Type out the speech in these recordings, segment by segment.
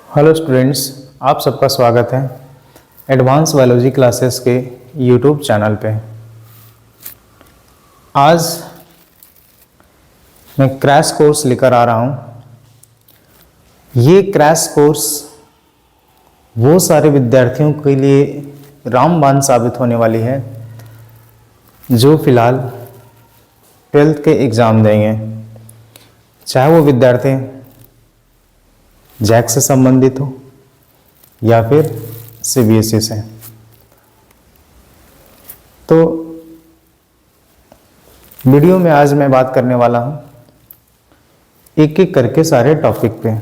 Hello students, आप सबका स्वागत है एडवांस बायोलॉजी क्लासेस के यूट्यूब चैनल पे। आज मैं क्रैश कोर्स लेकर आ रहा हूँ। ये क्रैश कोर्स वो सारे विद्यार्थियों के लिए रामबाण साबित होने वाली है जो फिलहाल 12th के एग्ज़ाम देंगे, चाहे वो विद्यार्थी जैक से संबंधित हो या फिर सीबीएसई से। तो वीडियो में आज मैं बात करने वाला हूँ एक एक करके सारे टॉपिक पे।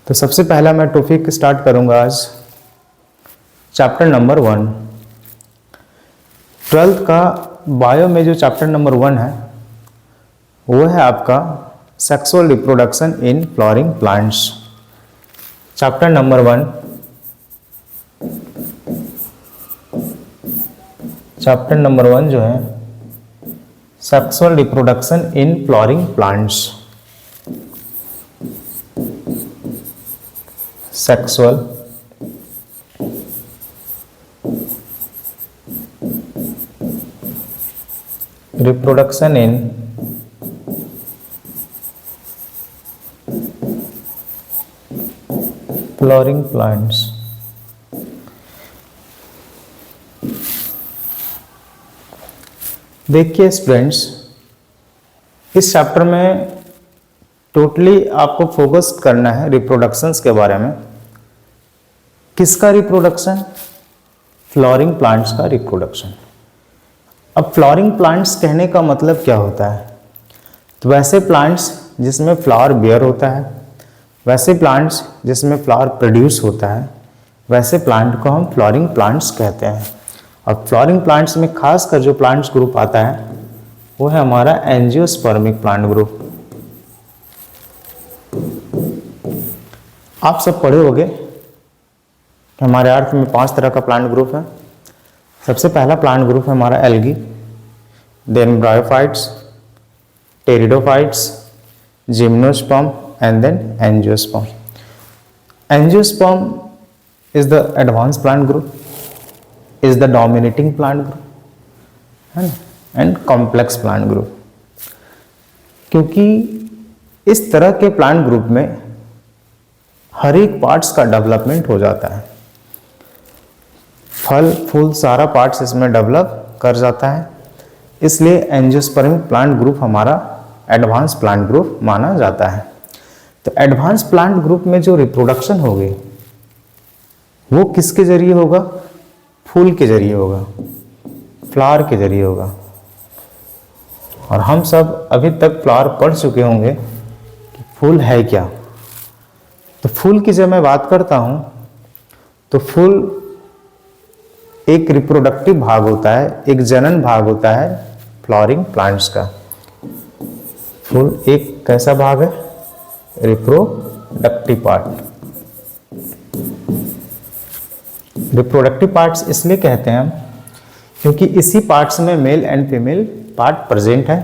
तो सबसे पहला मैं टॉपिक स्टार्ट करूँगा आज चैप्टर नंबर 1। 12th का बायो में जो चैप्टर नंबर 1 है वो है आपका sexual reproduction in flowering plants. Chapter number 1, chapter number 1 जो है sexual reproduction in flowering plants. Sexual reproduction in flowering plants. देखिए स्टूडेंट्स, इस चैप्टर में टोटली आपको फोकस करना है रिप्रोडक्शंस के बारे में। किसका रिप्रोडक्शन? फ्लावरिंग प्लांट्स का रिप्रोडक्शन। अब फ्लावरिंग प्लांट्स कहने का मतलब क्या होता है? तो वैसे प्लांट्स जिसमें फ्लावर बेयर होता है, वैसे प्लांट्स जिसमें फ्लावर प्रोड्यूस होता है, वैसे प्लांट को हम फ्लावरिंग प्लांट्स कहते हैं। और फ्लावरिंग प्लांट्स में खासकर जो प्लांट्स ग्रुप आता है वो है हमारा एंजियोस्पर्मिक प्लांट ग्रुप। आप सब पढ़े होंगे कि हमारे अर्थ में 5 तरह का प्लांट ग्रुप है। सबसे पहला प्लांट ग्रुप है हमारा algae, then bryophytes, pteridophytes, gymnosperm and then angiosperm. Angiosperm is the advanced plant group, is the dominating plant group and complex plant group. क्योंकि इस तरह के प्लांट ग्रुप में हर एक पार्ट्स का डेवलपमेंट हो जाता है। फल फूल सारा पार्ट्स इसमें डेवलप कर जाता है, इसलिए एंजियोस्पर्मिक प्लांट ग्रुप हमारा एडवांस प्लांट ग्रुप माना जाता है। तो एडवांस प्लांट ग्रुप में जो रिप्रोडक्शन होगी वो किसके जरिए होगा? फूल के जरिए होगा, फ्लावर के जरिए होगा। और हम सब अभी तक फ्लावर पढ़ चुके होंगे कि फूल है क्या। तो फूल की जब मैं बात करता हूं तो फूल एक रिप्रोडक्टिव भाग होता है, एक जनन भाग होता है फ्लावरिंग प्लांट्स का। फूल एक कैसा भाग है? Reproductive part. रिप्रोडक्टिव पार्ट्स इसलिए कहते हैं हम क्योंकि इसी पार्ट्स में male and female part present है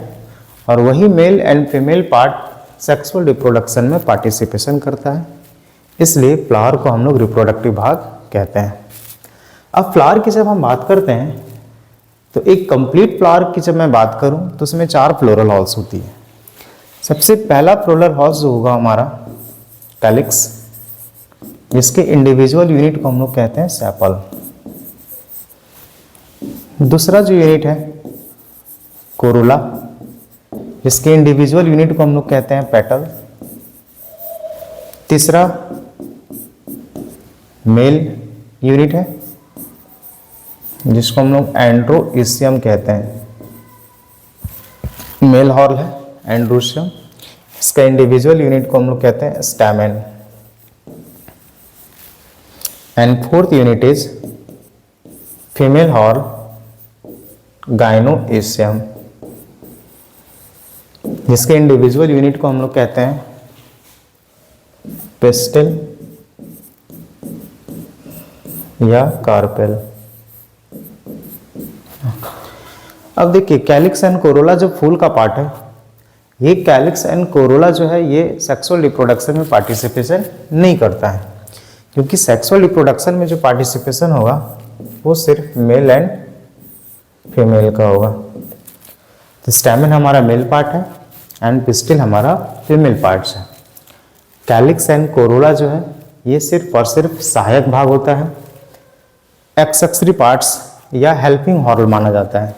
और वही male and female part sexual reproduction में पार्टिसिपेशन करता है, इसलिए फ्लावर को हम लोग रिप्रोडक्टिव भाग कहते हैं। अब फ्लावर की जब हम बात करते हैं तो एक कंप्लीट फ्लावर की जब मैं बात करूं तो उसमें 4 फ्लोरल हॉल्स होती है। सबसे पहला फ्लोरल हॉल्स जो होगा हमारा कैलिक्स, जिसके इंडिविजुअल यूनिट को हम लोग कहते हैं सेपल। दूसरा जो यूनिट है कोरोला, जिसके इंडिविजुअल यूनिट को हम लोग कहते हैं पेटल। तीसरा मेल यूनिट है जिसको हम लोग एंड्रोइसियम कहते हैं, मेल हॉर्न है एंड्रोसियम। इसका इंडिविजुअल यूनिट को हम लोग कहते हैं stamen. And fourth unit is female whorl gynoecium, जिसके इंडिविजुअल यूनिट को हम लोग कहते हैं पिस्टिल या कार्पेल। अब देखिए कैलिक्स एंड कोरोला जो फूल का पार्ट है, ये कैलिक्स एंड कोरोला जो है ये सेक्सुअल रिप्रोडक्शन में पार्टिसिपेशन नहीं करता है, क्योंकि सेक्सुअल रिप्रोडक्शन में जो पार्टिसिपेशन होगा वो सिर्फ मेल एंड फीमेल का होगा। तो स्टैमेन हमारा मेल पार्ट है एंड पिस्टिल हमारा फीमेल पार्ट्स है। कैलिक्स एंड कोरोला जो है ये सिर्फ और सिर्फ सहायक भाग होता है, एक्सेसरी पार्ट्स या हेल्पिंग हॉर्न माना जाता है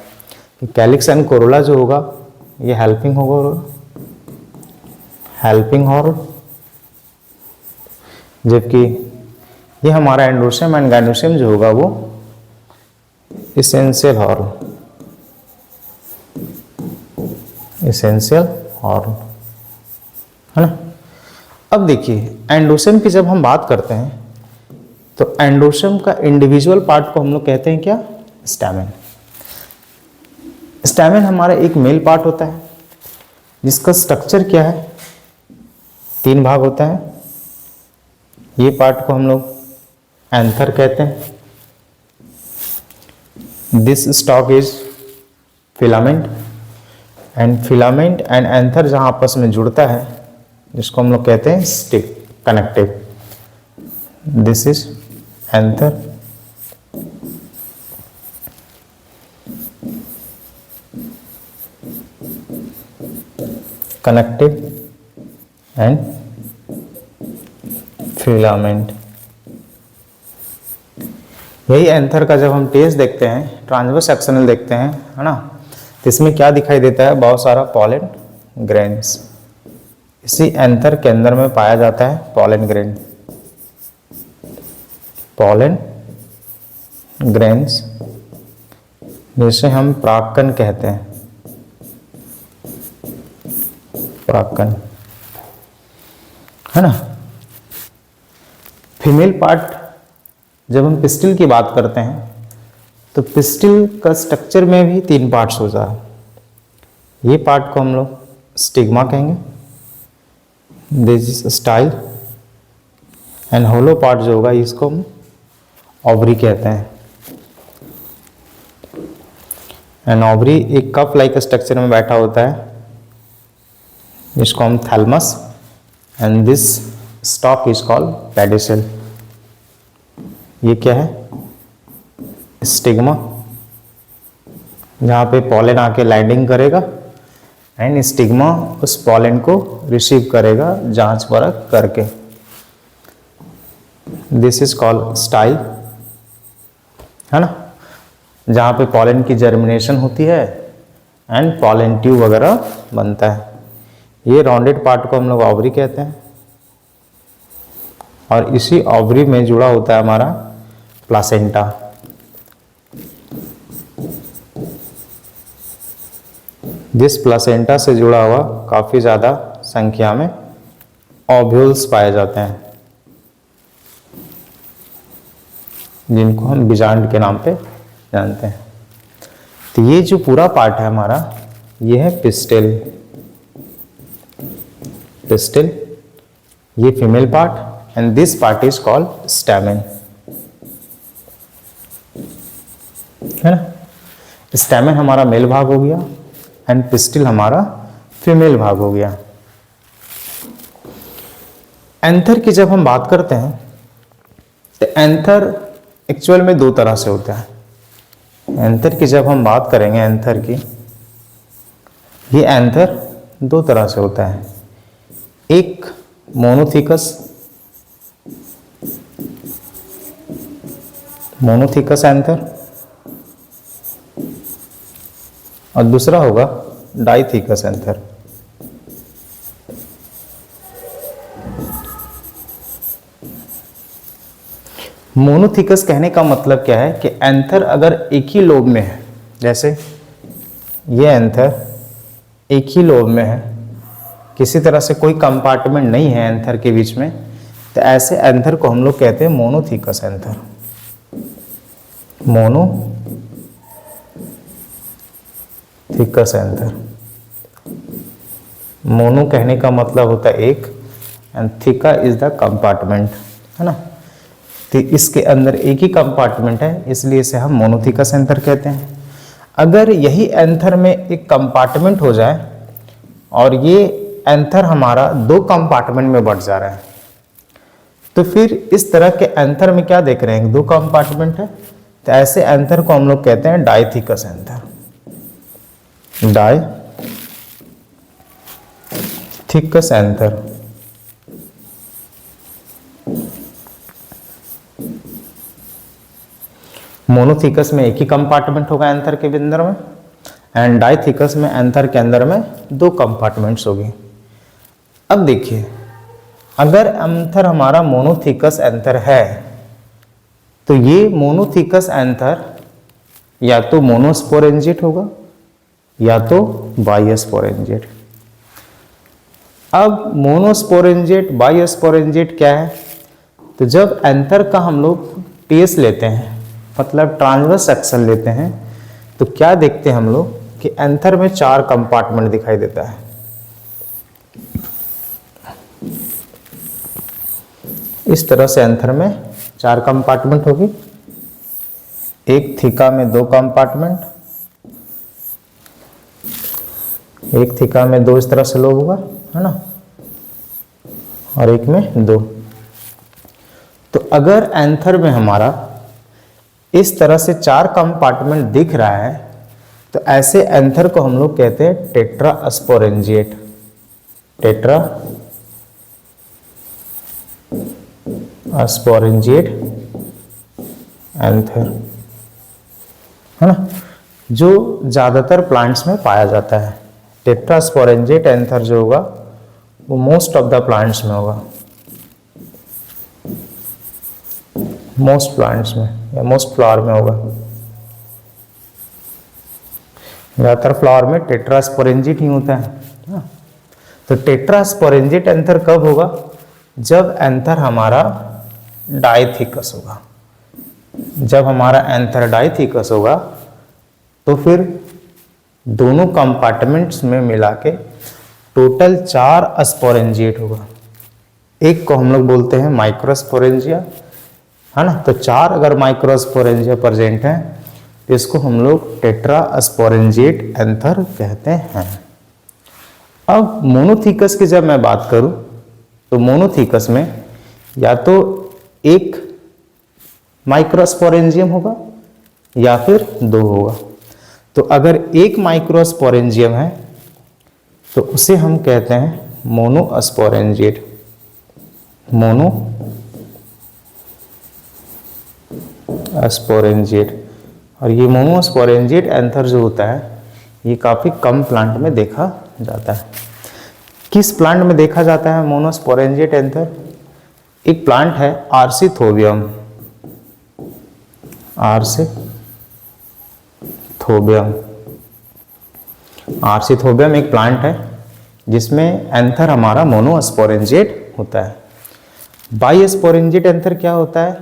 कि कैलिक्स एंड कोरोला जो होगा ये हेल्पिंग होगा, हेल्पिंग हॉर्न, जबकि ये हमारा एंडोसियम एंड गाइनोसियम जो होगा वो इसेंशियल हॉर्न, इसेंशियल हॉर्न, है ना। अब देखिए एंडोसियम की जब हम बात करते हैं तो एंडोसियम का इंडिविजुअल पार्ट को हम लोग कहते हैं क्या, स्टैमेन। स्टैमेन हमारा एक मेल पार्ट होता है जिसका स्ट्रक्चर क्या है, 3 भाग होता है। ये पार्ट को हम लोग एंथर कहते हैं। This stalk is filament and filament and anther जहां आपस में जुड़ता है जिसको हम लोग कहते हैं stick connective. This is anther connective and filament. यही एंथर का जब हम टेस्ट देखते हैं, ट्रांसवर्स सेक्शनल देखते हैं, है ना, तो इसमें क्या दिखाई देता है, बहुत सारा पॉलन ग्रेन्स इसी एंथर के अंदर में पाया जाता है। पॉलन ग्रेन, पॉलन ग्रेन्स जिसे हम परागकण कहते हैं, परागकण, है ना। फीमेल पार्ट जब हम पिस्टिल की बात करते हैं तो पिस्टिल का स्ट्रक्चर में भी 3 पार्ट्स होता है। ये पार्ट को हम लोग स्टिग्मा कहेंगे, this is style, and hollow part जो होगा इसको हम ओवरी कहते हैं। एंड ओवरी एक कप लाइक स्ट्रक्चर में बैठा होता है जिसको हम thalamus, and this stalk is called pedicel. ये क्या है, स्टिग्मा, जहाँ पे पॉलन आके लैंडिंग करेगा एंड स्टिग्मा उस पॉलन को रिसीव करेगा जांच परख करके। दिस इज कॉल्ड स्टाइल, है ना, जहाँ पे पॉलन की जर्मिनेशन होती है एंड पॉलन ट्यूब वगैरह बनता है। ये राउंडेड पार्ट को हम लोग ओवरी कहते हैं और इसी ओवरी में जुड़ा होता है हमारा प्लासेंटा। जिस प्लासेंटा से जुड़ा हुआ काफी ज्यादा संख्या में ओव्यूल्स पाए जाते हैं जिनको हम बीजांड के नाम पे जानते हैं। तो ये जो पूरा पार्ट है हमारा ये है पिस्टिल, पिस्टिल, ये female part and this part is called stamen, है ना। स्टैमेन हमारा मेल भाग हो गया एंड पिस्टिल हमारा फीमेल भाग हो गया। एंथर की जब हम बात करते हैं तो एंथर एक्चुअल में 2 तरह से होता है। एंथर की जब हम बात करेंगे एंथर की, ये एंथर 2 तरह से होता है, एक मोनोथिकस, मोनोथिकस एंथर, और दूसरा होगा डाइथिकस एंथर। मोनोथिकस कहने का मतलब क्या है कि एंथर अगर एक ही लोब में है, जैसे ये एंथर एक ही लोब में है, किसी तरह से कोई कंपार्टमेंट नहीं है एंथर के बीच में, तो ऐसे एंथर को हम लोग कहते हैं monothecous anther. Monothecous anther, mono कहने का मतलब होता है एक एंड थिका इज द कंपार्टमेंट, है ना। तो इसके अंदर एक ही कंपार्टमेंट है इसलिए इसे हम मोनोथिकस एंथर कहते हैं। अगर यही एंथर में एक कंपार्टमेंट हो जाए और ये एंथर हमारा 2 कंपार्टमेंट में बढ़ जा रहा है। तो फिर इस तरह के एंथर में क्या देख रहे हैं, 2 कंपार्टमेंट है, तो ऐसे एंथर को हम लोग कहते हैं डाइथिकस एंथर, डाइथिकस एंथर। मोनोथिकस में एक ही कंपार्टमेंट होगा एंथर के अंदर में, एंड डाइथिकस में एंथर के अंदर में 2 कंपार्टमेंट्स होगी। अब देखिए, अगर एंथर हमारा मोनोथिकस एंथर है तो ये मोनोथिकस एंथर या तो मोनोस्पोरेंजिएट होगा या तो बाइस्पोरेंजिएट। अब मोनोस्पोरेंजिएट बाइस्पोरेंजिएट क्या है, तो जब एंथर का हम लोग टेस्ट लेते हैं, मतलब ट्रांसवर्स सेक्शन लेते हैं, तो क्या देखते हैं हम लोग कि एंथर में 4 कंपार्टमेंट दिखाई देता है। इस तरह से एंथर में 4 कंपार्टमेंट होगी, एक थीका में 2 कंपार्टमेंट, एक थीका में 2 इस तरह से लोब होगा, है ना, और एक में 2। तो अगर एंथर में हमारा इस तरह से 4 कंपार्टमेंट दिख रहा है तो ऐसे एंथर को हम लोग कहते हैं टेट्रास्पोरेंजिएट, टेट्रास्पोरेंजिएट एंथर, है ना, जो ज्यादातर प्लांट्स में पाया जाता है। टेट्रास्पोरेंजिएट एंथर जो होगा वो मोस्ट ऑफ द प्लांट्स में होगा, मोस्ट प्लांट्स में या मोस्ट फ्लावर में होगा। ज्यादातर फ्लावर में टेट्रास्पोरेंजिएट ही होता है। तो टेट्रास्पोरेंजिएट एंथर कब होगा, जब एंथर हमारा डाइथिकस होगा। जब हमारा एंथर डाइथिकस होगा तो फिर दोनों कंपार्टमेंट्स में मिला के टोटल 4 स्पोरेंजिएट होगा। एक को हम लोग बोलते हैं माइक्रोस्पोरेंजिया, है ना, तो 4 अगर माइक्रोस्पोरेंजिया प्रेजेंट है तो इसको हम लोग टेट्रास्पोरेंजिएट एंथर कहते हैं। अब मोनोथिकस की जब मैं बात करूं तो मोनोथिकस में या तो एक माइक्रोस्पोरेंजियम होगा या फिर 2 होगा। तो अगर एक माइक्रोस्पोरेंजियम है तो उसे हम कहते हैं मोनोस्पोरेंजिएट, मोनोस्पोरेंजिएट। और ये मोनोस्पोरेंजिएट एंथर जो होता है ये काफ़ी कम प्लांट में देखा जाता है। किस प्लांट में देखा जाता है मोनोस्पोरेंजिएट एंथर? एक प्लांट है आर्सिथोबियम, आर्सिथोबियम एक प्लांट है जिसमें एंथर हमारा मोनोस्पोरेंजिएट होता है। बाइस्पोरेंजिएट एंथर क्या होता है?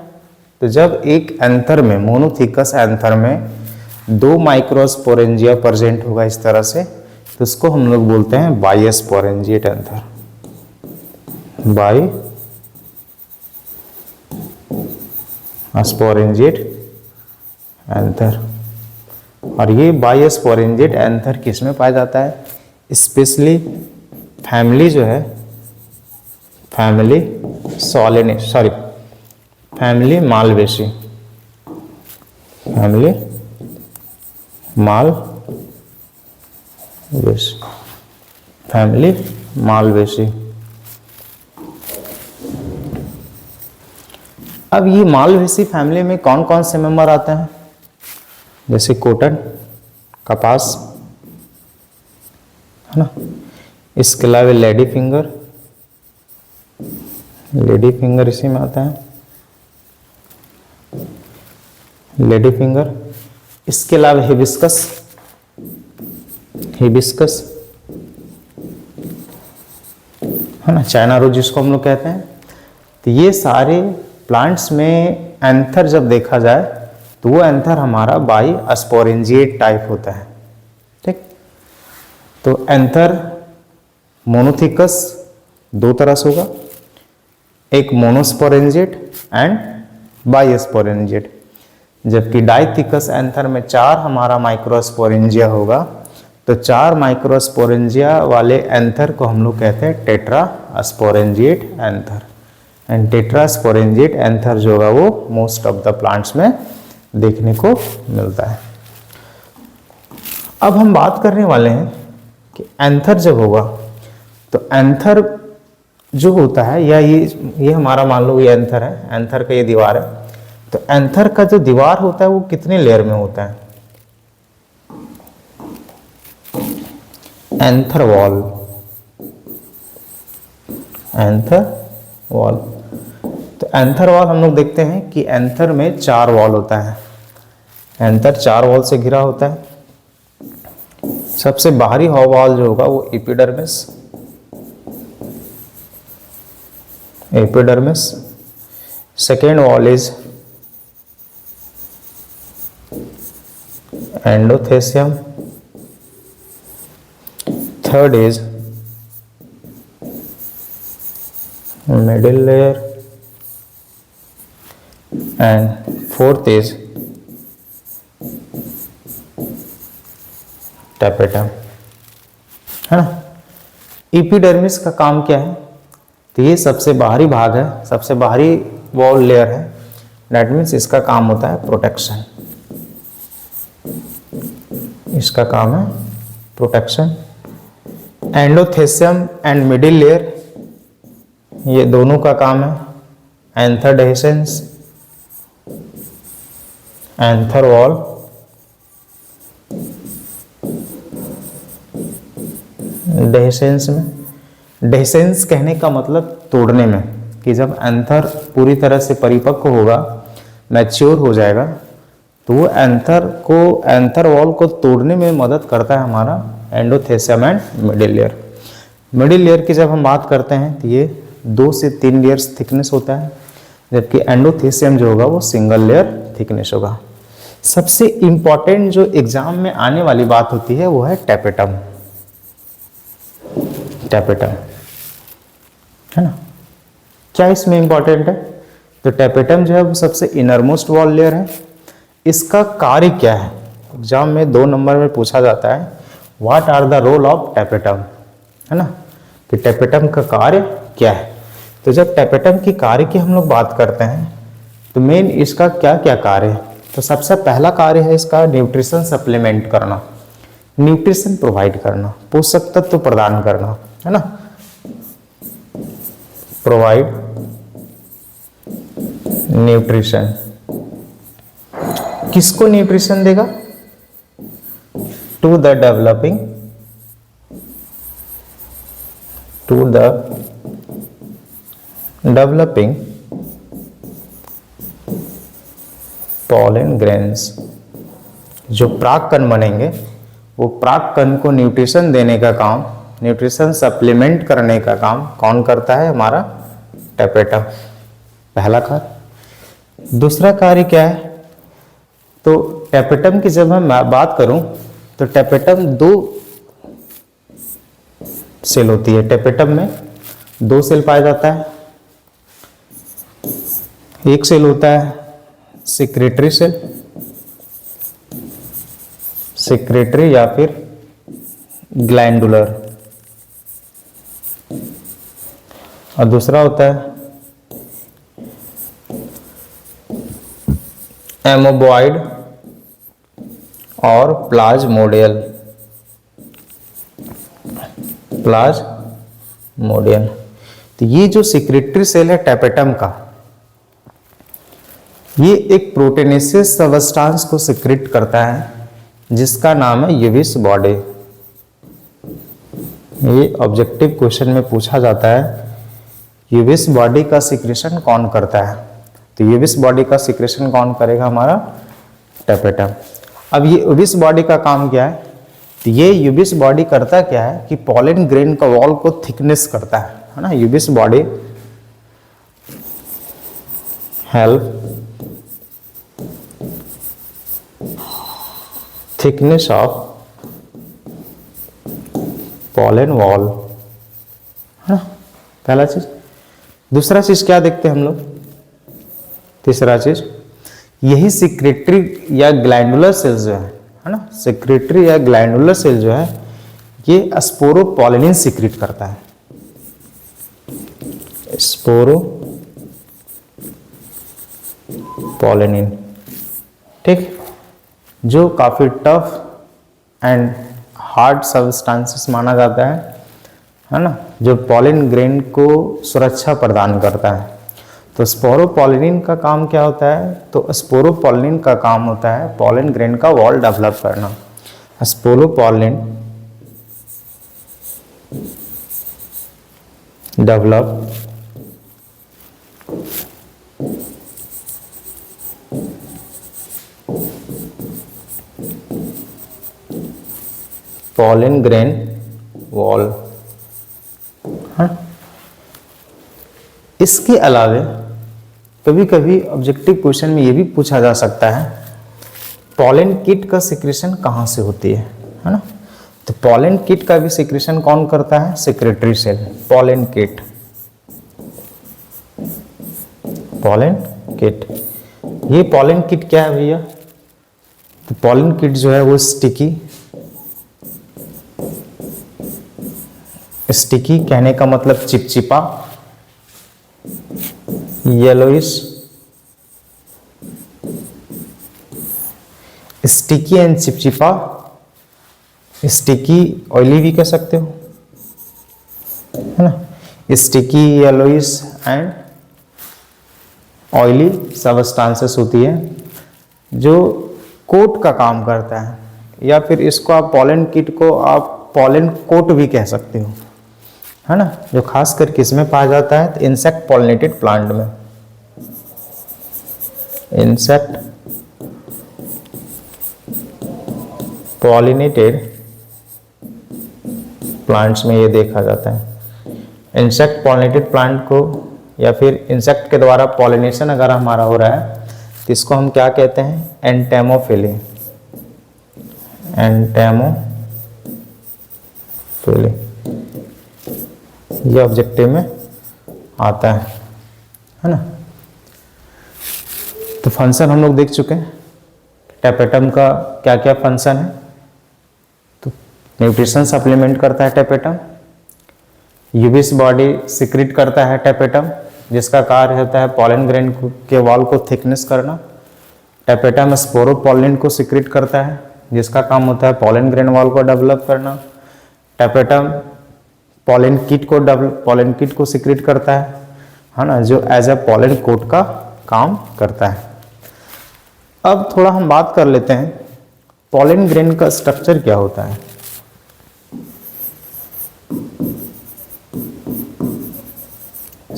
तो जब एक एंथर में, मोनोथिकस एंथर में 2 माइक्रोस्पोरेंजिया प्रेजेंट होगा इस तरह से, तो उसको हम लोग बोलते हैं बाइस्पोरेंजिएट एंथर, बाइस्पोरेंजिएट एंथर। और ये बाइस्पोरेंजिएट एंथर किस में पाया जाता है? स्पेशली फैमिली जो है, फैमिली मालवेसी, फैमिली मालवेसी। अब ये मालवेसी फैमिली में कौन कौन से मेंबर आते हैं? जैसे कॉटन, कपास, है ना, इसके अलावा लेडी फिंगर इसी में आता है, लेडी फिंगर। इसके अलावा हिबिस्कस, है ना, चाइना रोज जिसको हम लोग कहते हैं। तो ये सारे प्लांट्स में एंथर जब देखा जाए तो वो एंथर हमारा बाइस्पोरेंजिएट टाइप होता है। ठीक, तो एंथर मोनोथिकस 2 तरह से होगा, एक मोनोस्पोरेंजिएट एंड बाइस्पोरेंजिएट। जबकि डाइथिकस एंथर में 4 हमारा माइक्रोस्पोरेंजिया होगा तो 4 माइक्रोस्पोरेंजिया वाले एंथर को हम लोग कहते हैं tetrasporangiate anther. And tetrasporangiate anther जो होगा वो मोस्ट ऑफ द प्लांट्स में देखने को मिलता है। अब हम बात करने वाले हैं कि एंथर जब होगा तो एंथर जो होता है, या ये हमारा मान लो ये एंथर है, एंथर का ये दीवार है, तो एंथर का जो दीवार होता है वो कितने लेयर में होता है? Anther wall, anther wall. तो एंथर वॉल हम लोग देखते हैं कि एंथर में 4 वॉल होता है। एंथर 4 वॉल से घिरा होता है। सबसे बाहरी वॉल जो होगा वो epidermis, epidermis. Second wall is endothecium. Third is middle layer and fourth is tapetum, है ना। एपिडर्मिस का काम क्या है? तो ये सबसे बाहरी भाग है, सबसे बाहरी वॉल लेयर है। दैट मीन्स इसका काम होता है प्रोटेक्शन, इसका काम है protection. Endothecium and middle layer, ये दोनों का काम है anther dehiscence, anther wall. Dehiscence में, डेhiscence कहने का मतलब तोड़ने में, कि जब एंथर पूरी तरह से परिपक्व होगा, मैच्योर हो जाएगा, तो वो एंथर वॉल को तोड़ने में मदद करता है हमारा endothecium and middle layer. Middle layer की जब हम बात करते हैं तो ये 2 से 3 लेयर्स थिकनेस होता है, जबकि एंडोथेसियम जो होगा वो सिंगल लेयर थिकनेस होगा। सबसे इंपॉर्टेंट जो एग्जाम में आने वाली बात होती है वो है टैपेटम, टैपेटम, है ना। क्या इसमें इंपॉर्टेंट है? तो टैपेटम जो है वो सबसे इनरमोस्ट वॉल लेयर है। इसका कार्य क्या है? एग्जाम में 2 नंबर में पूछा जाता है, what are the role of tapetum, है ना, कि टैपेटम का कार्य क्या है। तो जब टैपेटम की कार्य की हम लोग बात करते हैं तो मेन इसका क्या क्या कार्य है? तो सबसे पहला कार्य है इसका न्यूट्रिशन सप्लीमेंट करना, न्यूट्रिशन प्रोवाइड करना, पोषक तत्व प्रदान करना, है ना। प्रोवाइड न्यूट्रिशन, किसको न्यूट्रिशन देगा? To the developing, to the developing pollen grains. जो प्राक्कण बनेंगे वो प्राक्कण को न्यूट्रिशन देने का काम, न्यूट्रिशन सप्लीमेंट करने का काम कौन करता है? हमारा टैपेटम, पहला कार्य। दूसरा कार्य क्या है? तो टैपेटम की जब मैं बात करूं तो टैपेटम 2 सेल होती है। टैपेटम में 2 सेल पाया जाता है। एक सेल होता है सिक्रेटरी सेल, सिक्रेटरी या फिर ग्लैंडुलर, और दूसरा होता है एमोबॉइड और प्लाज्मोडियल, प्लाज्मोडियल। तो ये जो सिक्रेटरी सेल है टैपेटम का, ये एक प्रोटीनेसियस सबस्टांस को सिक्रेट करता है जिसका नाम है यूविस बॉडी। ये ऑब्जेक्टिव क्वेश्चन में पूछा जाता है, यूविस बॉडी का सिक्रेशन कौन करता है? तो यूविस बॉडी का सिक्रेशन कौन करेगा? हमारा टैपेटम। अब ये यूविस बॉडी का काम क्या है? तो ये यूविस बॉडी करता क्या है कि पॉलन ग्रेन का वॉल को थिकनेस करता है ना। यूविस body help thickness of pollen wall, है ना, पहला चीज। दूसरा चीज क्या देखते हैं हम लोग? तीसरा चीज, यही सिक्रेटरी या ग्लैंडुलर सेल जो है ना, सिक्रेटरी या ग्लैंडुलर सेल जो है ये स्पोरोपोलिनिन सीक्रेट करता है, स्पोरोपोलिनिन, ठीक, जो काफी टफ एंड हार्ड सब्सटेंसेस माना जाता है ना, जो पॉलिन ग्रेन को सुरक्षा प्रदान करता है। तो स्पोरोपोलिनिन का काम क्या होता है? तो स्पोरोपोलिनिन का काम होता है पॉलिन ग्रेन का वॉल डेवलप करना। Sporopollenin develop pollen grain wall. हाँ, इसके अलावे कभी कभी ऑब्जेक्टिव क्वेश्चन में ये भी पूछा जा सकता है पॉलिन किट का सिक्रेशन कहाँ से होती है ना। तो पॉलिन किट का भी सिक्रेशन कौन करता है? Secretory cell. Pollen kit, pollen kit, ये पॉलिन किट क्या है भैया? तो पॉलिन किट जो है वो स्टिकी, स्टिकी कहने का मतलब चिपचिपा, येलोइश, स्टिकी एंड चिपचिपा, स्टिकी ऑयली भी कह सकते हो, है ना। Sticky, yellowish and oily substances होती है जो कोट का काम करता है, या फिर इसको आप पॉलन किट को आप पॉलन कोट भी कह सकते हो, है ना, जो खास कर किसमें पाया जाता है? तो इंसेक्ट पॉलिनेटेड प्लांट में, इंसेक्ट पॉलिनेटेड प्लांट्स में ये देखा जाता है। इंसेक्ट पॉलिनेटेड प्लांट को या फिर इंसेक्ट के द्वारा पॉलिनेशन अगर हमारा हो रहा है तो इसको हम क्या कहते हैं? एंटेमोफिली, एंटेमोफिली, ये ऑब्जेक्टिव में आता है ना। तो फंक्शन हम लोग देख चुके हैं, टेपेटम का क्या क्या फंक्शन है। तो न्यूट्रिशन सप्लीमेंट करता है टेपेटम, यूबिस बॉडी सिक्रेट करता है टेपेटम, जिसका कार्य होता है पॉलन ग्रेन के वॉल को थिकनेस करना। टेपेटम स्पोरोपोलिन को सिक्रेट करता है, जिसका काम होता है पॉलन ग्रेन वॉल को डेवलप करना। टेपेटम पॉलन किट को सिक्रेट करता है ना, जो एज ए पॉलन कोट का काम करता है। अब थोड़ा हम बात कर लेते हैं पॉलन ग्रेन का स्ट्रक्चर क्या होता है।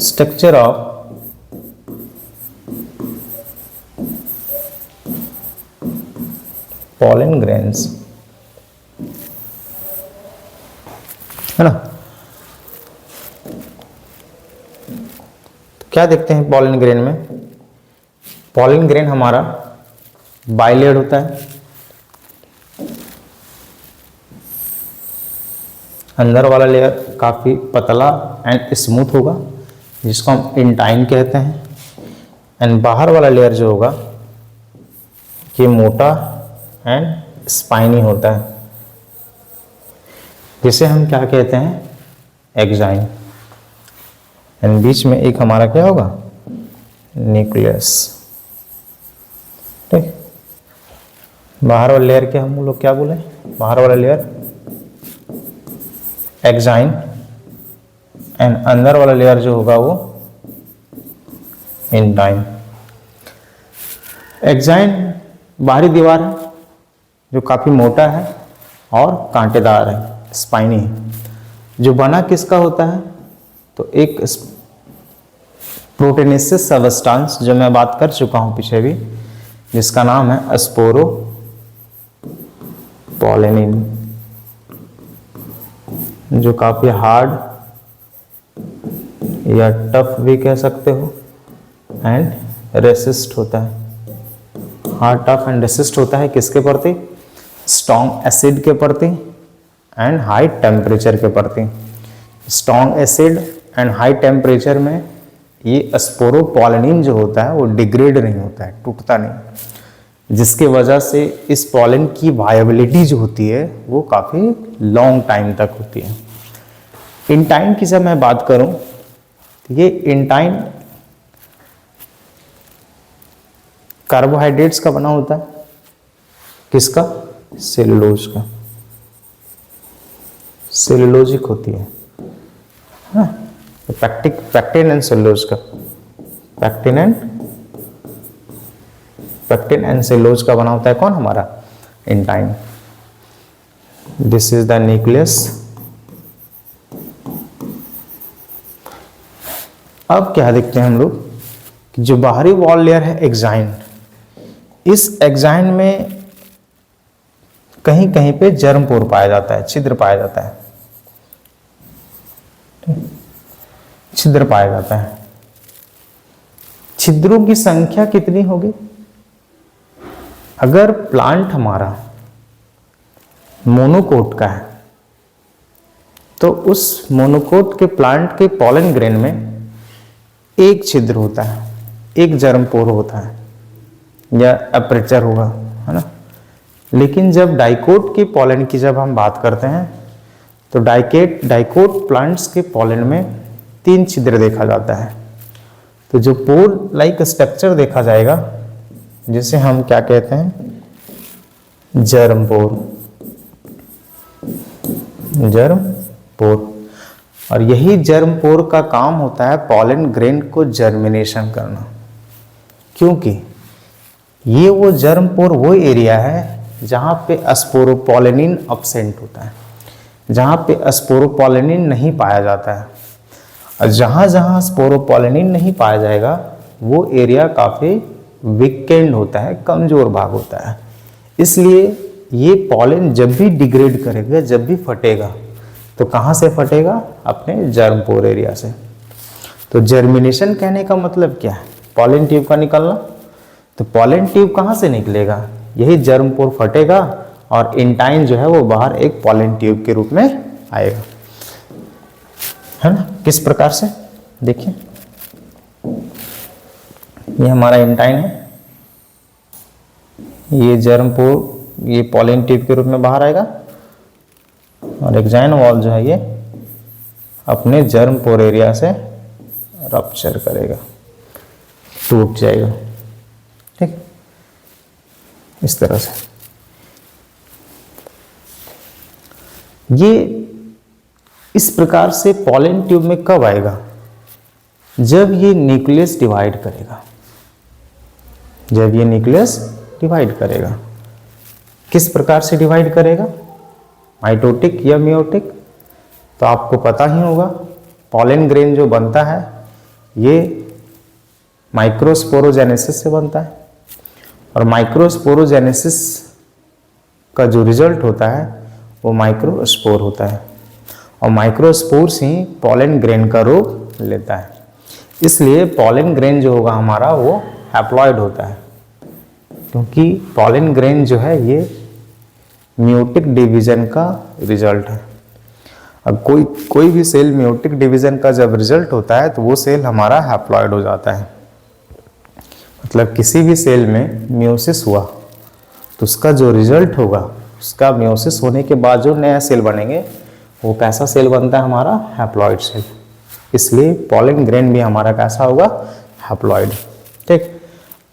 स्ट्रक्चर ऑफ पॉलन ग्रेन्स, है ना। तो क्या देखते हैं पॉलन ग्रेन में? पॉलन ग्रेन हमारा बाइलेयर होता है, अंदर वाला लेयर काफी पतला एंड स्मूथ होगा, जिसको हम इंटाइन कहते हैं, एंड बाहर वाला लेयर जो होगा ये मोटा एंड स्पाइनी होता है, जिसे हम क्या कहते हैं? एक्साइन। एंड बीच में एक हमारा क्या होगा? न्यूक्लियस, ठीक। बाहर वाला लेयर के हम लोग क्या बोले? बाहर वाला लेयर एक्साइन, एंड अंदर वाला लेयर जो होगा वो इंटाइन। एक्साइन बाहरी दीवार है जो काफी मोटा है और कांटेदार है, स्पाइनी है, जो बना किसका होता है? तो एक प्रोटीनेसिस सबस्टांस जो मैं बात कर चुका हूं पीछे भी, जिसका नाम है स्पोरोपोलिनिन, जो काफी हार्ड या टफ भी कह सकते हो एंड रेसिस्ट होता है। हार्ड, टफ एंड रेसिस्ट होता है किसके प्रति? स्ट्रॉन्ग एसिड के प्रति एंड हाई टेम्परेचर के प्रति। Strong acid and high temperature में ये स्पोरोपोलिनिन जो होता है वो डिग्रेड नहीं होता है, टूटता नहीं, जिसके वजह से इस पॉलन की वायबिलिटी जो होती है वो काफ़ी लॉन्ग टाइम तक होती है। इंटाइन की जब मैं बात करूं तो ये इंटाइन कार्बोहाइड्रेट्स का बना होता है। किसका? सेलुलोज का। सेलुलोजिक होती है पैक्टिन एंड सेलुलोज का। पैक्टिन एंड सेलुलोज का बना होता है कौन? हमारा intine. This is the nucleus. अब क्या देखते हैं हम लोग कि जो बाहरी वॉल लेयर है एक्साइन, इस एक्साइन में कहीं कहीं पे जर्म पोर पाया जाता है, छिद्र पाया जाता है, छिद्र पाया जाता है। छिद्रों की संख्या कितनी होगी? अगर प्लांट हमारा मोनोकोट का है तो उस मोनोकोट के प्लांट के पॉलन ग्रेन में एक छिद्र होता है, एक जर्म पोर होता है या अपर्चर होगा, है ना। लेकिन जब डाइकोट के पॉलन की जब हम बात करते हैं तो डाइकोट प्लांट्स के पॉलन में 3 छिद्र देखा जाता है। तो जो पोर लाइक स्ट्रक्चर देखा जाएगा जिसे हम क्या कहते हैं? जर्म पोर। जर्म पोर। और यही जर्म पोर का काम होता है पॉलन ग्रेन को जर्मिनेशन करना, क्योंकि ये वो जर्म पोर वो एरिया है जहां पे स्पोरोपोलेनिन अब्सेंट होता है, जहां पे स्पोरोपोलेनिन नहीं पाया जाता है। और जहां जहां स्पोरोपोलेनिन नहीं पाया जाएगा वो एरिया काफी वीकेंड होता है, कमजोर भाग होता है। इसलिए ये पॉलन जब भी डिग्रेड करेगा, जब भी फटेगा, तो कहाँ से फटेगा? अपने जर्म पोर एरिया से। तो जर्मिनेशन कहने का मतलब क्या है? पॉलन ट्यूब का निकलना। तो पॉलन ट्यूब कहाँ से निकलेगा? यही जर्म पोर फटेगा और इंटाइन जो है वो बाहर एक पॉलन ट्यूब के रूप में आएगा, है ना। किस प्रकार से? देखिए, ये हमारा इंटाइन है, ये जर्म पोर ये पॉलन ट्यूब के रूप में बाहर आएगा और एक्साइन वॉल जो है ये अपने जर्म पोर एरिया से रप्चर करेगा, टूट जाएगा, ठीक, इस तरह से। ये इस प्रकार से पॉलन ट्यूब में कब आएगा? जब ये न्यूक्लियस डिवाइड करेगा। जब ये न्यूक्लियस डिवाइड करेगा। किस प्रकार से डिवाइड करेगा? माइटोटिक या मियोटिक? तो आपको पता ही होगा पॉलन ग्रेन जो बनता है ये माइक्रोस्पोरोजेनेसिस से बनता है, और माइक्रोस्पोरोजेनेसिस का जो रिजल्ट होता है वो माइक्रोस्पोर होता है, और माइक्रोस्पोर्स ही पॉलन ग्रेन का रूप लेता है। इसलिए पॉलन ग्रेन जो होगा हमारा वो हैप्लॉइड होता है, क्योंकि पॉलन ग्रेन जो है ये मियोटिक डिवीजन का रिजल्ट है। अब कोई भी सेल मियोटिक डिवीजन का जब रिजल्ट होता है तो वो सेल हमारा हैप्लॉइड हो जाता है। मतलब किसी भी सेल में मियोसिस हुआ तो उसका जो रिजल्ट होगा, उसका मियोसिस होने के बाद जो नया सेल बनेंगे वो कैसा सेल बनता है? हमारा हैप्लॉइड सेल। इसलिए पॉलन ग्रेन भी हमारा कैसा होगा? हैप्लॉइड, ठीक।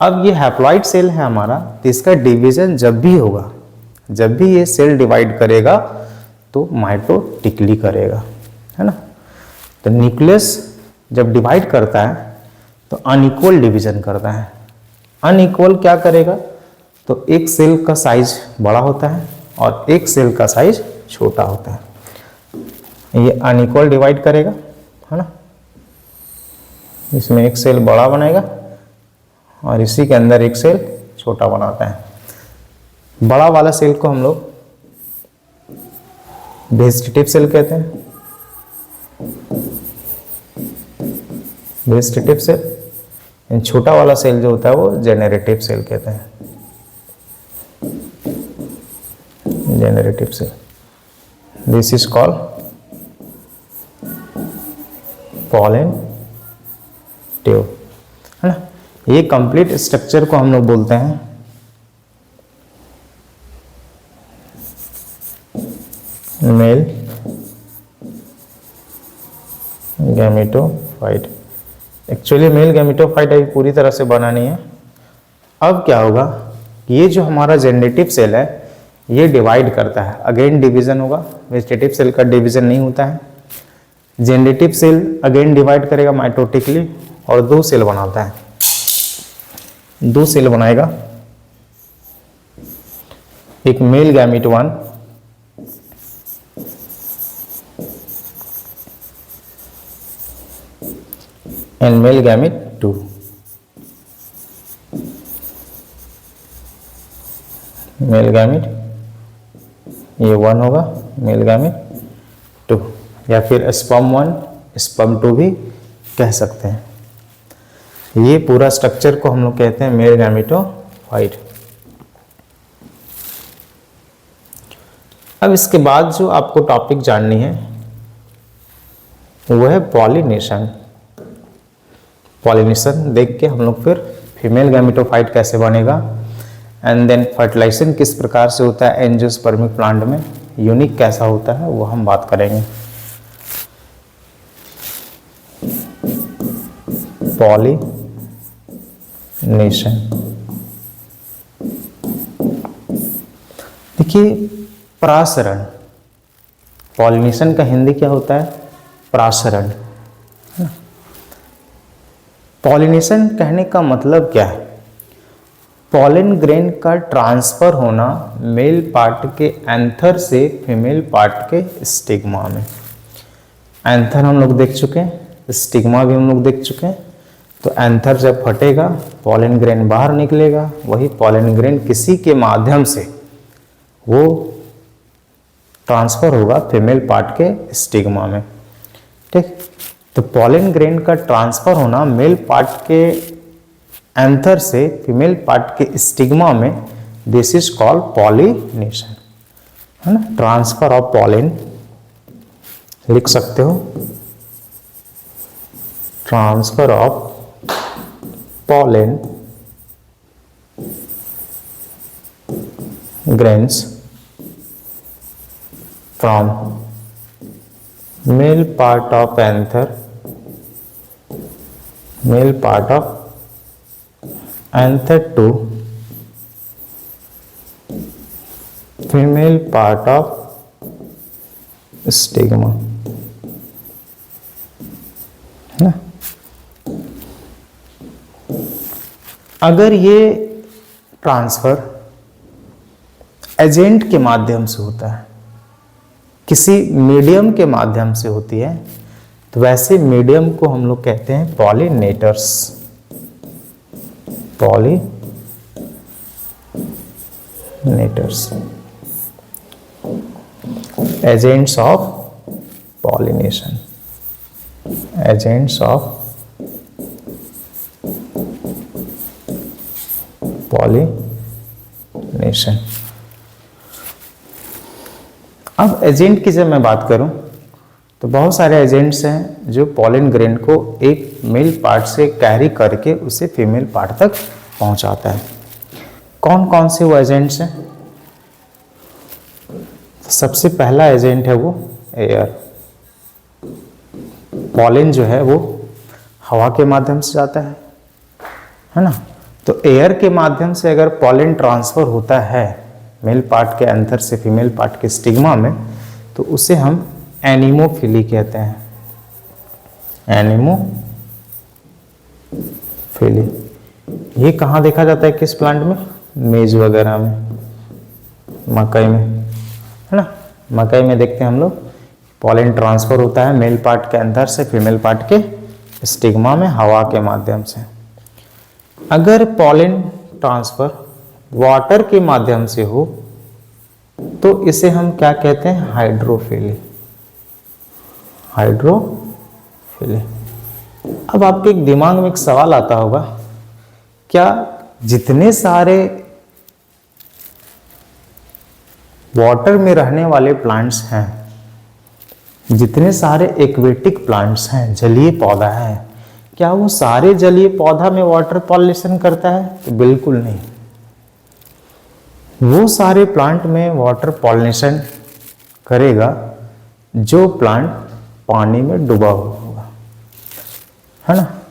अब ये हैप्लॉइड सेल है हमारा, तो इसका डिवीजन जब भी होगा, जब भी ये सेल डिवाइड करेगा तो माइटोटिकली करेगा, है ना। तो न्यूक्लियस जब डिवाइड करता है तो अनइक्वल डिवीजन करता है। अनइक्वल क्या करेगा? तो एक सेल का साइज बड़ा होता है और एक सेल का साइज छोटा होता है। ये अनइक्वल डिवाइड करेगा, है ना। इसमें एक सेल बड़ा बनाएगा और इसी के अंदर एक सेल छोटा बनाता है। बड़ा वाला सेल को हम लोग वेजिटेटिव सेल कहते हैं, वेजिटेटिव सेल। छोटा वाला सेल जो होता है वो जेनरेटिव सेल कहते हैं, generative cell. This is called pollen tube, है ना। ये कंप्लीट स्ट्रक्चर को हम लोग बोलते हैं male gametophyte. Actually male gametophyte अभी पूरी तरह से बना नहीं है। अब क्या होगा, ये जो हमारा जेनरेटिव सेल है ये डिवाइड करता है, अगेन डिवीजन होगा। वेजिटेटिव सेल का डिवीजन नहीं होता है। जेनरेटिव सेल अगेन डिवाइड करेगा माइटोटिकली और दो सेल बनाता है, दो सेल बनाएगा, एक male gamete 1 and male gamete 2। Male gamete ये 1 होगा, मेल गैमेट 2, या फिर स्पर्म 1 स्पर्म 2 भी कह सकते हैं। ये पूरा स्ट्रक्चर को हम लोग कहते हैं मेल गैमेटोफाइट। अब इसके बाद जो आपको टॉपिक जाननी है वो है पॉलिनेशन। पॉलिनेशन देख के हम लोग फिर फीमेल गैमेटोफाइट कैसे बनेगा एंड देन फर्टिलाइजेशन किस प्रकार से होता है एंजियोस्पर्मिक प्लांट में, यूनिक कैसा होता है वो हम बात करेंगे। पॉलिनेशन देखिए, परासरण। पॉलिनेशन का हिंदी क्या होता है? परासरण। पॉलिनेशन कहने का मतलब क्या है? पॉलन ग्रेन का ट्रांसफर होना मेल पार्ट के एंथर से फीमेल पार्ट के स्टिग्मा में। एंथर हम लोग देख चुके हैं, स्टिग्मा भी हम लोग देख चुके हैं। तो एंथर जब फटेगा पॉलन ग्रेन बाहर निकलेगा, वही पॉलन ग्रेन किसी के माध्यम से वो ट्रांसफर होगा फीमेल पार्ट के स्टिग्मा में। ठीक, तो पॉलन ग्रेन का ट्रांसफर होना मेल पार्ट के एंथर से फीमेल पार्ट के स्टिग्मा में, दिस इज कॉल्ड पॉलिनेशन, है ना। ट्रांसफर ऑफ पॉलन लिख सकते हो, transfer of pollen grains from male part of anther, male part of anther to female part of stigma, है ना। अगर ये ट्रांसफर एजेंट के माध्यम से होता है, किसी मीडियम के माध्यम से होती है, तो वैसे मीडियम को हम लोग कहते हैं pollinators. Pollinators, agents of pollination, agents of pollination. अब एजेंट की जब मैं बात करूं तो बहुत सारे एजेंट्स हैं जो पॉलन ग्रेन को एक मेल पार्ट से कैरी करके उसे फीमेल पार्ट तक पहुंचाता है। कौन कौन से वो एजेंट्स हैं? सबसे पहला एजेंट है वो एयर। पॉलन जो है वो हवा के माध्यम से जाता है ना। तो एयर के माध्यम से अगर पॉलन ट्रांसफर होता है मेल पार्ट के एंथर से फीमेल पार्ट के स्टिग्मा में, तो उसे हम एनिमोफिली कहते हैं। एनिमोफिली ये कहाँ देखा जाता है, किस प्लांट में? मेज वगैरह में, मकई में, है ना। मकई में देखते हैं हम लोग पॉलन ट्रांसफर होता है मेल पार्ट के एंथर से फीमेल पार्ट के स्टिग्मा में हवा के माध्यम से। अगर पॉलन ट्रांसफर वाटर के माध्यम से हो तो इसे हम क्या कहते हैं? हाइड्रोफिली। हाइड्रोफिली। अब आपके दिमाग में एक सवाल आता होगा, क्या जितने सारे वाटर में रहने वाले प्लांट्स हैं, जितने सारे एक्वेटिक प्लांट्स हैं, जलीय पौधा है, क्या वो सारे जलीय पौधा में वाटर पॉलिनेशन करता है? तो बिल्कुल नहीं। वो सारे प्लांट में वाटर पॉलिनेशन करेगा जो प्लांट पानी में डूबा हुआ होगा, है ना।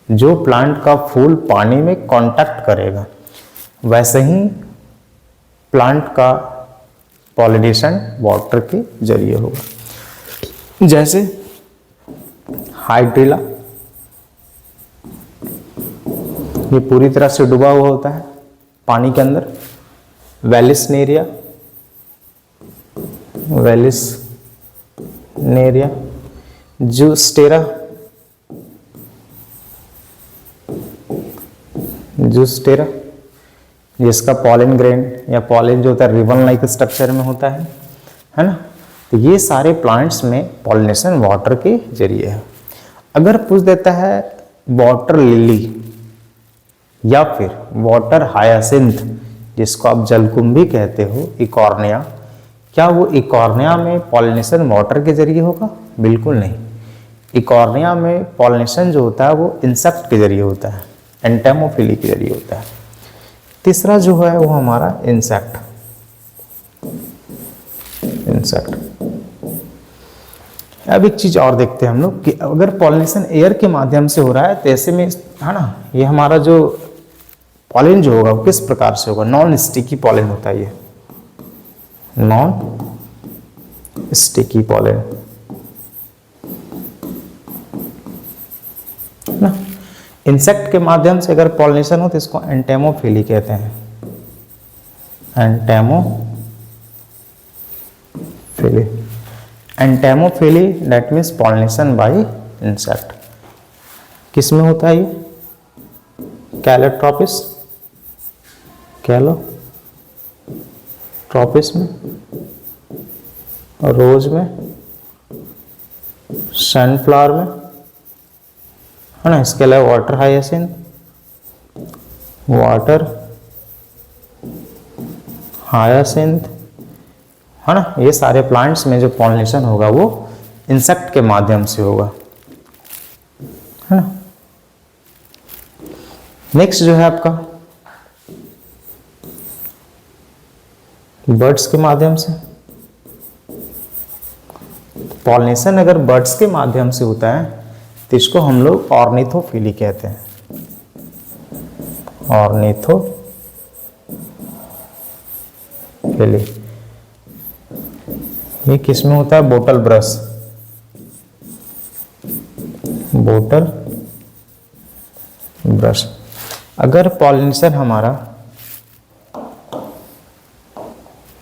जो प्लांट का फूल पानी में कांटेक्ट करेगा, वैसे ही प्लांट का पॉलिनेशन वाटर के जरिए होगा। जैसे हाइड्रिला ये पूरी तरह से डूबा हुआ होता है पानी के अंदर। वेलिसनेरिया जूस्टेरा जिसका पॉलन ग्रेन या पॉलन जो होता है रिबन लाइक स्ट्रक्चर में होता है ना। तो ये सारे प्लांट्स में पॉलिनेशन वाटर के जरिए है। अगर पूछ देता है वाटर लिली या फिर वाटर हायासिंथ, जिसको आप जलकुंभी कहते हो, इकॉर्निया, क्या वो इकॉर्निया में पॉलिनेशन वाटर के जरिए होगा? बिल्कुल नहीं। इकॉर्निया में पॉलिनेशन जो होता है वो इंसेक्ट के जरिए होता है, एंटेमोफिली के जरिए होता है। तीसरा जो है वो हमारा इंसेक्ट। अब एक चीज और देखते हैं हम लोग कि अगर पॉलिनेशन एयर के माध्यम से हो रहा है तो ऐसे में, है ना, ये हमारा जो पॉलन जो होगा वो किस प्रकार से होगा? नॉन स्टिकी पॉलन होता है ये, नॉन स्टिकी पॉलन ना। इंसेक्ट के माध्यम से अगर पॉलिनेशन हो तो इसको एंटेमोफिली कहते हैं, entomophily that means pollination by insect. किस में होता है ये? कैलोट्रॉपिस में, रोज में, सनफ्लावर में, है ना। इसके अलावा वाटर हायासिंथ, है ना। ये सारे प्लांट्स में जो पॉलिनेशन होगा वो इंसेक्ट के माध्यम से होगा, है ना। नेक्स्ट जो है आपका बर्ड्स के माध्यम से। पॉलिनेशन अगर बर्ड्स के माध्यम से होता है तो इसको हम लोग ऑर्निथोफिली कहते हैं, ऑर्निथोफिली। ये किस में होता है? Bottle brush. अगर पॉलिनेशन हमारा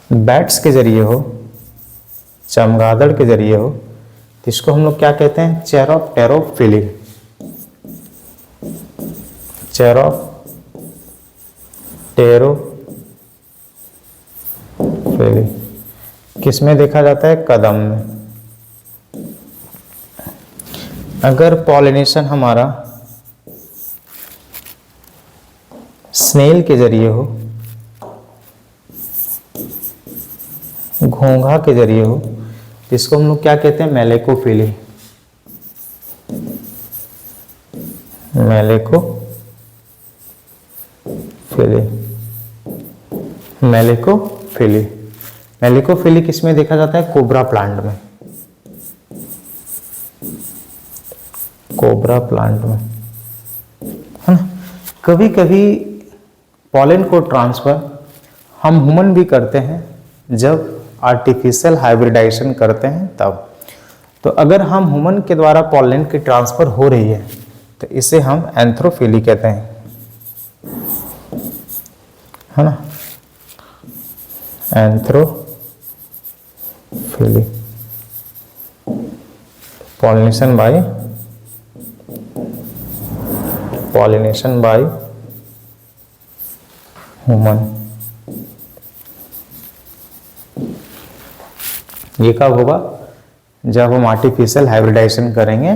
बैट्स के जरिए हो, चमगादड़ के जरिए हो, तो इसको हम लोग क्या कहते हैं? चेरोप्टेरोफिली। किस में देखा जाता है? कदम में। अगर पॉलिनेशन हमारा स्नेल के जरिए हो, घोंघा के जरिए हो, तो इसको हम लोग क्या कहते हैं? मेलेकोफिली। मेलेकोफिली किस में देखा जाता है? कोबरा प्लांट में, है ना। कभी कभी पॉलन को ट्रांसफर हम ह्यूमन भी करते हैं, जब आर्टिफिशियल हाइब्रिडाइजेशन करते हैं तब। तो अगर हम ह्यूमन के द्वारा पॉलन की ट्रांसफर हो रही है तो इसे हम एंथ्रोफिली कहते हैं, है ना। एंथ्रोफिली, पॉलिनेशन बाय ह्यूमन। ये कब होगा? जब हम आर्टिफिशियल हाइब्रिडाइजेशन करेंगे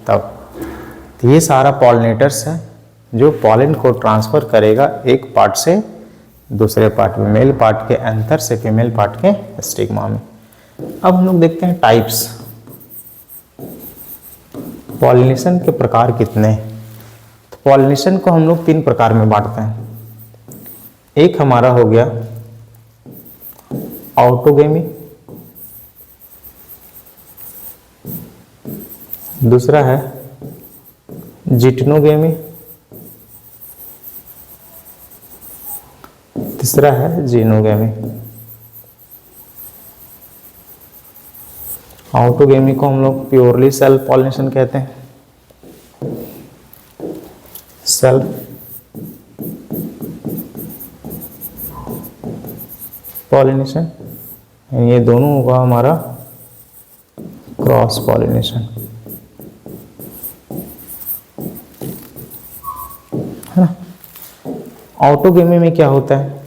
तब। तो ये सारा पॉलिनेटर्स है जो पॉलन को ट्रांसफर करेगा एक पार्ट से दूसरे पार्ट में, मेल पार्ट के एंथर से फीमेल पार्ट के स्टिग्मा में। अब हम लोग देखते हैं टाइप्स। पॉलिनेशन के प्रकार कितने हैं? तो पॉलिनेशन को हम लोग 3 प्रकार में बांटते हैं। एक हमारा हो गया ऑटोगेमी, दूसरा है जिटनोगेमी, तीसरा है जीनोगेमी। ऑटोगेमी को हम लोग प्योरली सेल्फ पॉलिनेशन कहते हैं, सेल्फ पॉलिनेशन। ये दोनों होगा हमारा क्रॉस पॉलिनेशन, है ना। ऑटोगेमी में क्या होता है,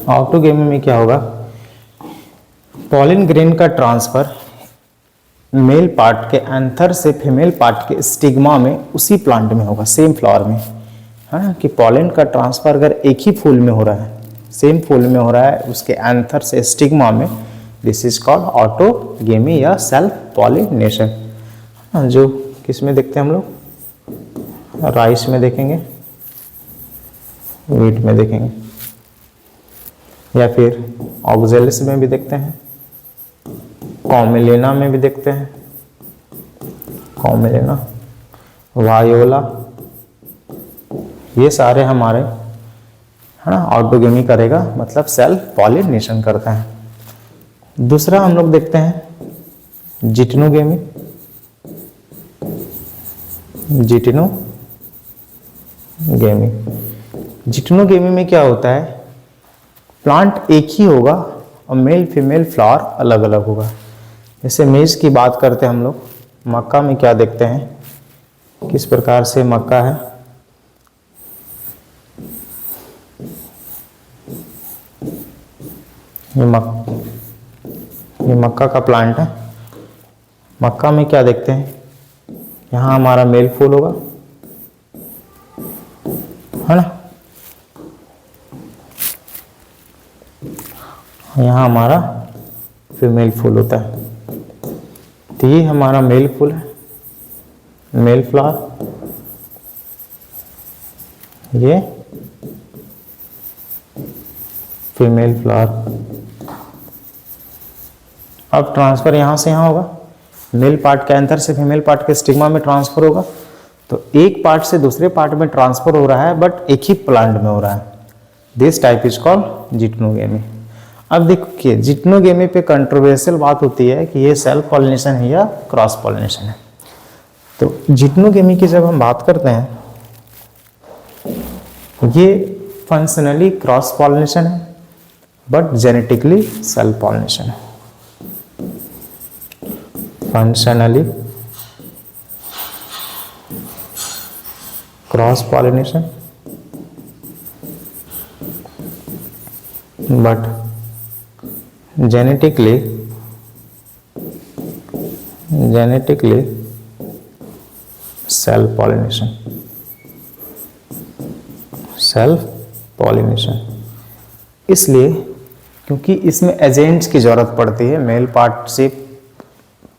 ऑटोगेमी में क्या होगा, पॉलिन ग्रेन का ट्रांसफर मेल पार्ट के एंथर से फीमेल पार्ट के स्टिग्मा में उसी प्लांट में होगा, सेम फ्लावर में, है ना। कि पॉलिन का ट्रांसफर अगर एक ही फूल में हो रहा है, सेम फूल में हो रहा है, उसके एंथर से स्टिग्मा में, दिस इज कॉल्ड ऑटोगेमी या सेल्फ पॉलिनेशन। जो किस में देखते हैं हम लोग, राइस में देखेंगे, वीट में देखेंगे, या फिर ऑक्जेलिस में भी देखते हैं, कॉमिलेना में भी देखते हैं, कॉमिलेना, वायोला, ये सारे हमारे, है ना, ऑटोगेमी करेगा, मतलब सेल्फ पॉलिनेशन करता है। दूसरा हम लोग देखते हैं जिटनोगेमी, जिटनोगेमी। जिटनोगेमी में क्या होता है, प्लांट एक ही होगा और मेल फीमेल फ्लावर अलग अलग होगा। जैसे मेज की बात करते हैं हम लोग, मक्का में क्या देखते हैं, किस प्रकार से मक्का है, ये मक्का का प्लांट है। मक्का में क्या देखते हैं, यहाँ हमारा मेल फूल होगा, है ना, यहाँ हमारा फीमेल फूल होता है। तो ये हमारा मेल फूल है, मेल फ्लावर, ये फीमेल फ्लावर। अब ट्रांसफर यहाँ से यहाँ होगा, मेल पार्ट के एंथर से फीमेल पार्ट के स्टिग्मा में ट्रांसफर होगा। तो एक पार्ट से दूसरे पार्ट में ट्रांसफर हो रहा है, बट एक ही प्लांट में हो रहा है। This type is called geitonogamy. अब देखिए, जिटनोगेमी पे कंट्रोवर्शियल बात होती है कि ये सेल्फ पॉलिनेशन है या क्रॉस पॉलिनेशन है। तो जिटनोगेमी की जब हम बात करते हैं, ये फंक्शनली क्रॉस पॉलिनेशन है, बट जेनेटिकली सेल्फ पॉलिनेशन है। Functionally cross pollination, but genetically self pollination। इसलिए क्योंकि इसमें एजेंट्स की जरूरत पड़ती है, मेल पार्ट से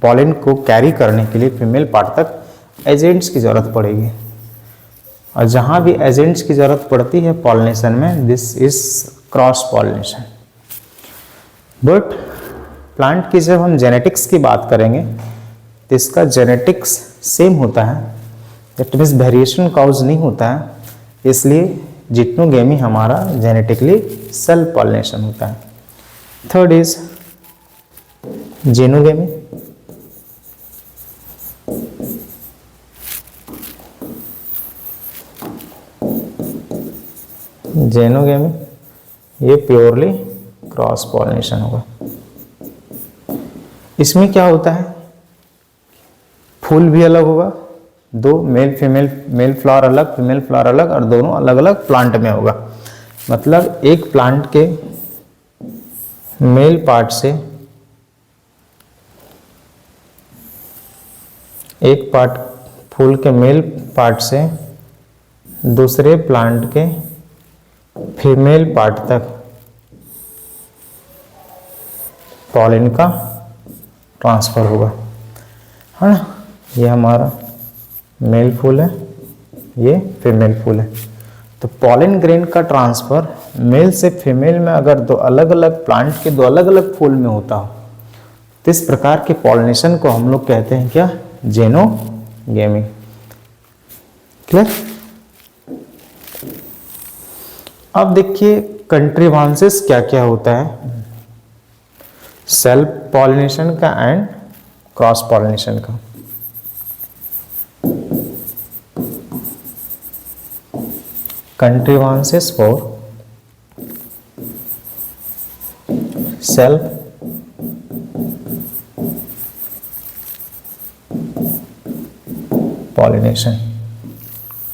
पॉलिन को कैरी करने के लिए फीमेल पार्ट तक एजेंट्स की जरूरत पड़ेगी, और जहां भी एजेंट्स की जरूरत पड़ती है पॉलिनेशन में, this is cross pollination. But plant की जब हम जेनेटिक्स की बात करेंगे तो इसका जेनेटिक्स सेम होता है, दैट मीन्स वेरिएशन काउज नहीं होता है। इसलिए जिटनोगेमी हमारा जेनेटिकली सेल्फ पॉलिनेशन होता है। Third is xenogamy. जेनोगेमी ये प्योरली क्रॉस पॉलिनेशन होगा। इसमें क्या होता है, फूल भी अलग होगा, दो मेल फीमेल, मेल फ्लावर अलग, फीमेल फ्लावर अलग, और दोनों अलग अलग प्लांट में होगा। मतलब एक प्लांट के मेल पार्ट से, एक पार्ट फूल के मेल पार्ट से दूसरे प्लांट के फीमेल पार्ट तक पॉलिन का ट्रांसफर होगा, है ना। ये हमारा मेल फूल है, ये फीमेल फूल है। तो पॉलन ग्रेन का ट्रांसफर मेल से फीमेल में अगर दो अलग अलग प्लांट के दो अलग अलग फूल में होता हो तो इस प्रकार के पॉलिनेशन को हम लोग कहते हैं क्या, जेनोगेमी। क्लियर। अब देखिए कंट्रीवांसेस क्या क्या होता है, सेल्फ पॉलिनेशन का एंड क्रॉस पॉलिनेशन का। Contrivances for self pollination.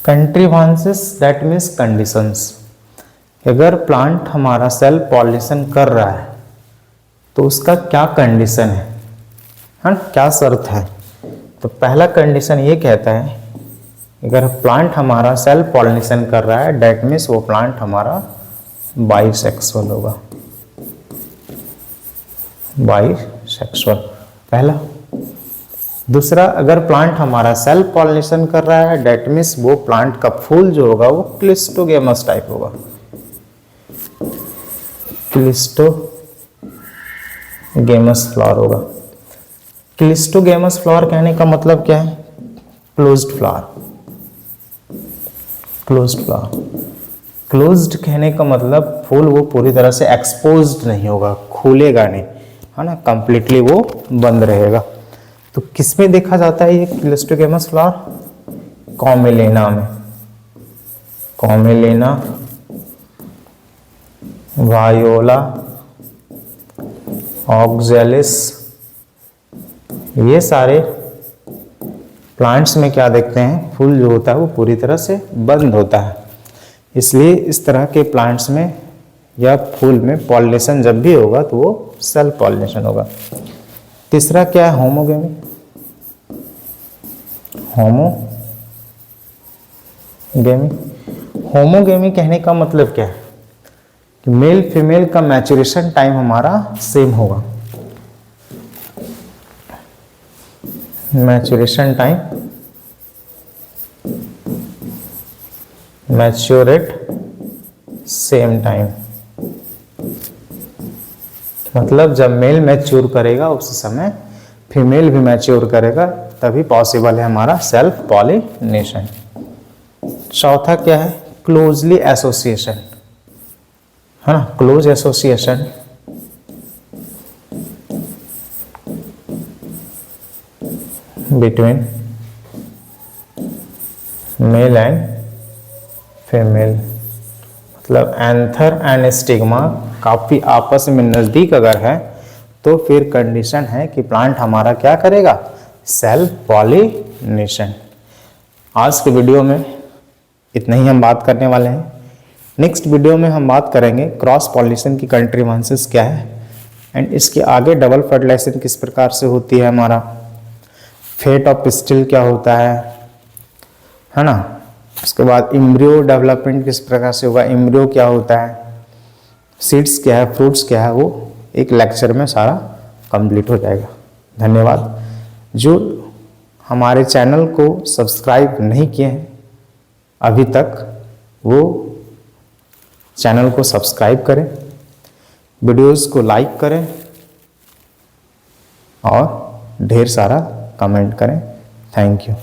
Contrivances that means conditions. अगर प्लांट हमारा सेल्फ पॉलिनेशन कर रहा है तो उसका क्या कंडीशन है, हाँ क्या शर्त है। तो पहला कंडीशन ये कहता है अगर प्लांट हमारा सेल्फ पॉलिनेशन कर रहा है दैट मीन्स वो प्लांट हमारा बाइसेक्सुअल होगा, बाइसेक्सुअल पहला। दूसरा, अगर प्लांट हमारा सेल्फ पॉलिनेशन कर रहा है दैट मीन्स वो प्लांट का फूल जो होगा वो क्लिस्टोगेमस टाइप होगा, क्लिस्टोगेमस फ्लावर होगा। क्लिस्टोगेमस फ्लावर कहने का मतलब क्या है, closed flower. Closed flower, closed कहने का मतलब फूल वो पूरी तरह से एक्सपोज्ड नहीं होगा, खुलेगा नहीं, है ना, कंप्लीटली वो बंद रहेगा। तो किसमें देखा जाता है ये क्लिस्टोगेमस फ्लावर, कॉमेलेना में, कॉमेलेना, वायोला, ऑक्जेलिस, ये सारे प्लांट्स में क्या देखते हैं, फूल जो होता है वो पूरी तरह से बंद होता है। इसलिए इस तरह के प्लांट्स में या फूल में पॉलिनेशन जब भी होगा तो वो सेल्फ पॉलिनेशन होगा। तीसरा क्या है, होमोगेमी। होमोगेमी, होमोगेमी कहने का मतलब क्या है कि मेल फीमेल का मैच्योरेशन टाइम हमारा सेम होगा, मैच्योरेशन टाइम, मैच्योरेट सेम टाइम। मतलब जब मेल मैच्योर करेगा उस समय फीमेल भी मैच्योर करेगा, तभी पॉसिबल है हमारा सेल्फ पॉलिनेशन। चौथा क्या है, क्लोजली एसोसिएशन, है ना, close association between male and female. मतलब एंथर एंड स्टिग्मा काफी आपस में नजदीक अगर है तो फिर कंडीशन है कि प्लांट हमारा क्या करेगा, सेल्फ पॉलिनेशन। आज के वीडियो में इतना ही हम बात करने वाले हैं। नेक्स्ट वीडियो में हम बात करेंगे क्रॉस पॉलिनेशन की कंट्रीवांसेस क्या है एंड इसके आगे डबल फर्टिलाइजेशन किस प्रकार से होती है, हमारा फेट ऑफ पिस्टिल क्या होता है ना। उसके बाद एम्ब्रियो डेवलपमेंट किस प्रकार से होगा, एम्ब्रियो क्या होता है, सीड्स क्या है, फ्रूट्स क्या है, वो एक लेक्चर में सारा कंप्लीट हो जाएगा। धन्यवाद। जो हमारे चैनल को सब्सक्राइब नहीं किए हैं अभी तक वो चैनल को सब्सक्राइब करें, वीडियोस को लाइक करें और ढेर सारा कमेंट करें। Thank you.